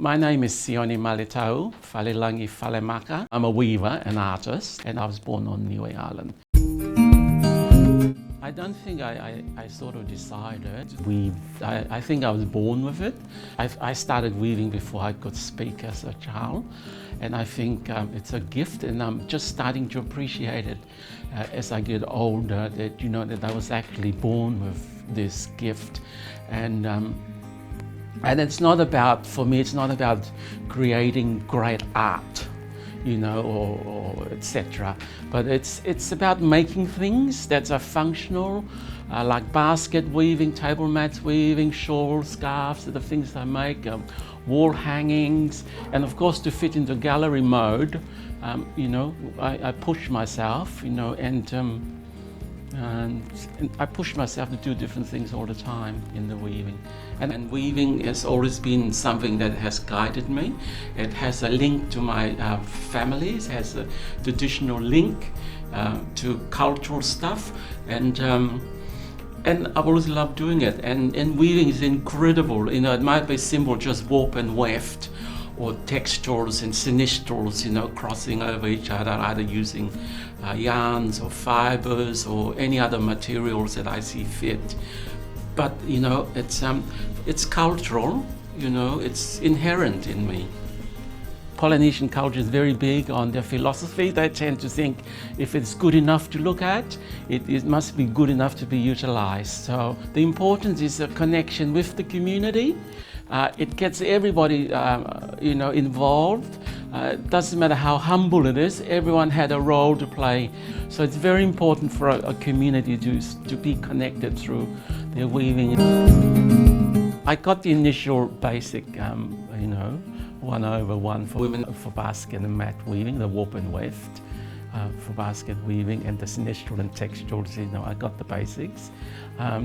My name is Sione Falemaka. I'm a weaver, an artist, and I was born on Niue Island. I don't think I sort of decided to weave. I think I was born with it. I started weaving before I could speak as a child, and I think it's a gift, and I'm just starting to appreciate it as I get older, that that I was actually born with this gift. And it's not about, for me, it's not about creating great art, or etc. But it's about making things that are functional, like basket weaving, table mats weaving, shawls, scarves, the things I make, wall hangings, and of course to fit into gallery mode, I push myself, and I push myself to do different things all the time in the weaving. And weaving has always been something that has guided me. It has a link to my family, it has a traditional link to cultural stuff, and I've always loved doing it. And weaving is incredible. It might be simple, just warp and weft, or textures and sinistrals, crossing over each other, either using yarns or fibers or any other materials that I see fit. But it's cultural, it's inherent in me. Polynesian culture is very big on their philosophy. They tend to think if it's good enough to look at, it must be good enough to be utilized. So the importance is a connection with the community. It gets everybody, involved. It doesn't matter how humble it is, everyone had a role to play. So it's very important for a community to be connected through their weaving. I got the initial basic, 1/1 for women for basket and mat weaving, the warp and weft for basket weaving, and the sinistral and textuals, I got the basics.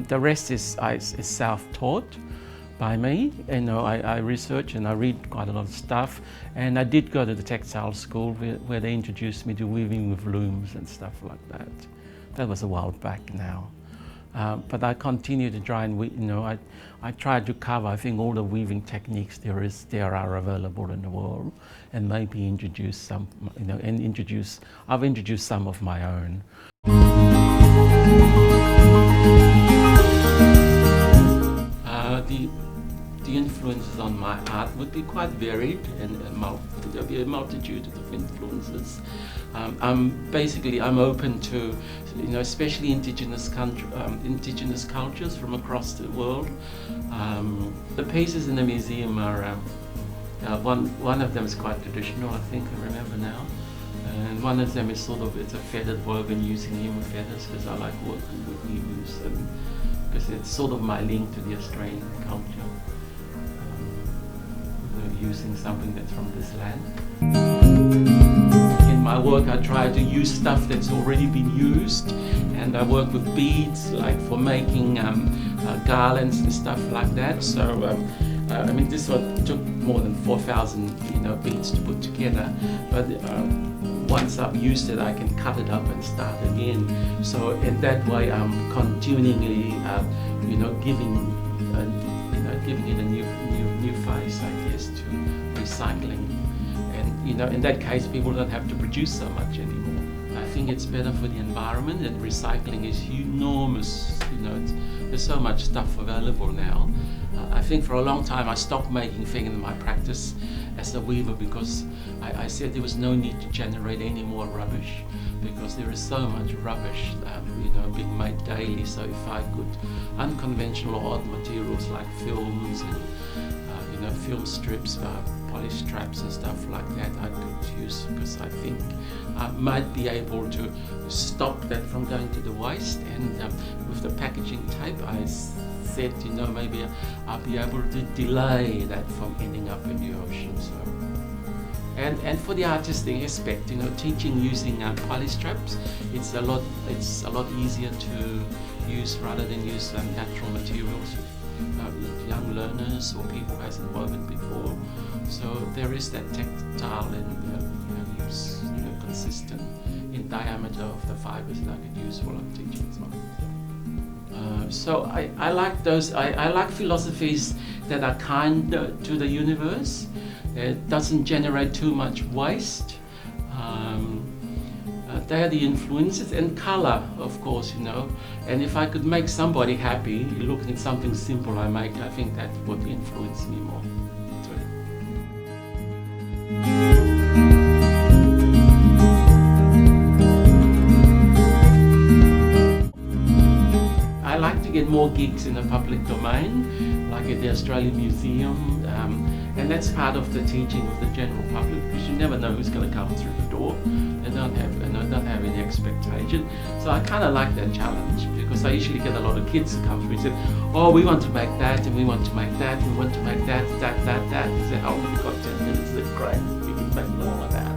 The rest is self-taught by me. I research and I read quite a lot of stuff, and I did go to the textile school where they introduced me to weaving with looms and stuff like that. That was a while back now. But I continue to try and I try to cover, I think, all the weaving techniques there are available in the world, and maybe introduce some, I've introduced some of my own. The influences on my art would be quite varied, and there'll be a multitude of influences. I'm open to, especially indigenous cultures from across the world. The pieces in the museum are, one of them is quite traditional, I think, I remember now. And one of them is it's a feathered woven using emu feathers, because I like working with emus, and because it's sort of my link to the Australian culture. Using something that's from this land. In my work I try to use stuff that's already been used, and I work with beads, like for making garlands and stuff like that. So this one took more than 4,000 beads to put together, but once I've used it I can cut it up and start again. So in that way I'm continually giving it a new face, I guess, to recycling. And in that case people don't have to produce so much anymore. I think it's better for the environment, and recycling is enormous. There's so much stuff available now. I think for a long time I stopped making things in my practice as a weaver, because I said there was no need to generate any more rubbish, because there is so much rubbish being made daily. So if I could, unconventional odd materials like films and film strips, polished straps and stuff like that, I could use, because I think I might be able to stop that from going to the waste. And with the packaging tape, I said, maybe I'll be able to delay that from ending up in the ocean. So, and for the artistic aspect, teaching using poly straps, it's a lot easier to use rather than use natural materials. Young learners or people who hasn't woven before, so there is that tactile and consistent in diameter of the fibers that I could use while I'm teaching as well. So I like those. I like philosophies that are kind to the universe. It doesn't generate too much waste. They are the influences, and color, of course, you know. And if I could make somebody happy looking at something simple I make, I think that would influence me more. I like to get more gigs in the public domain, like at the Australian Museum, and that's part of the teaching of the general public, because you never know who's going to come through the door. They don't have any expectation. So I kind of like that challenge, because I usually get a lot of kids to come through and say, oh, we want to make that, and we want to make that, and we want to make that. I say, oh, we've got 10 minutes, that's great, we can make more of that.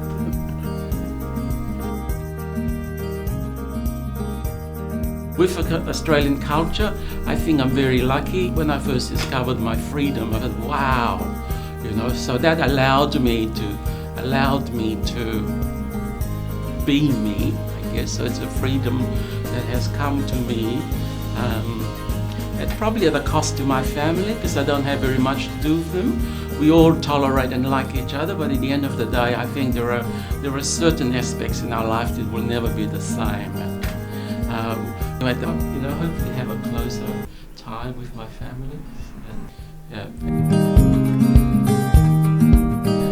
With Australian culture, I think I'm very lucky. When I first discovered my freedom, I thought, wow, you know, so that allowed me to be me, I guess. So it's a freedom that has come to me. It's probably at a cost to my family, because I don't have very much to do with them. We all tolerate and like each other, but at the end of the day, I think there are certain aspects in our life that will never be the same. You know, hopefully have a closer time with my family.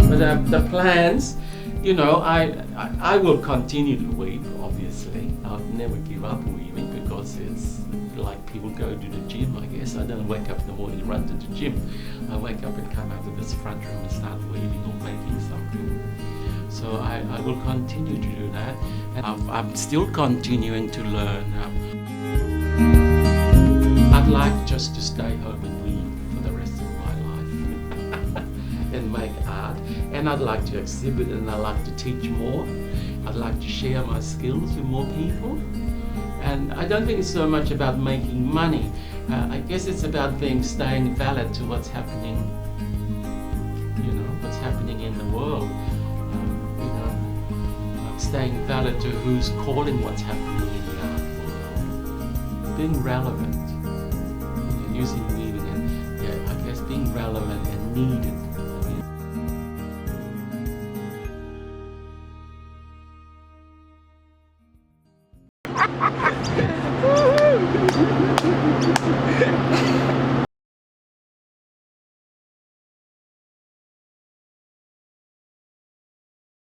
But the plans, you know, I will continue to weave, obviously. I'll never give up weaving, because it's like people go to the gym, I guess. I don't wake up in the morning and run to the gym. I wake up and come out of this front room and start weaving or making something. So I will continue to do that. And I'm still continuing to learn. I'd like just to stay home and weave for the rest of my life and make art. And I'd like to exhibit, and I'd like to teach more. I'd like to share my skills with more people. And I don't think it's so much about making money. I guess it's about staying valid to what's happening, you know, what's happening in the world. Staying valid to who's calling what's happening in the art world. Being relevant, using weaving, and I guess being relevant and needed.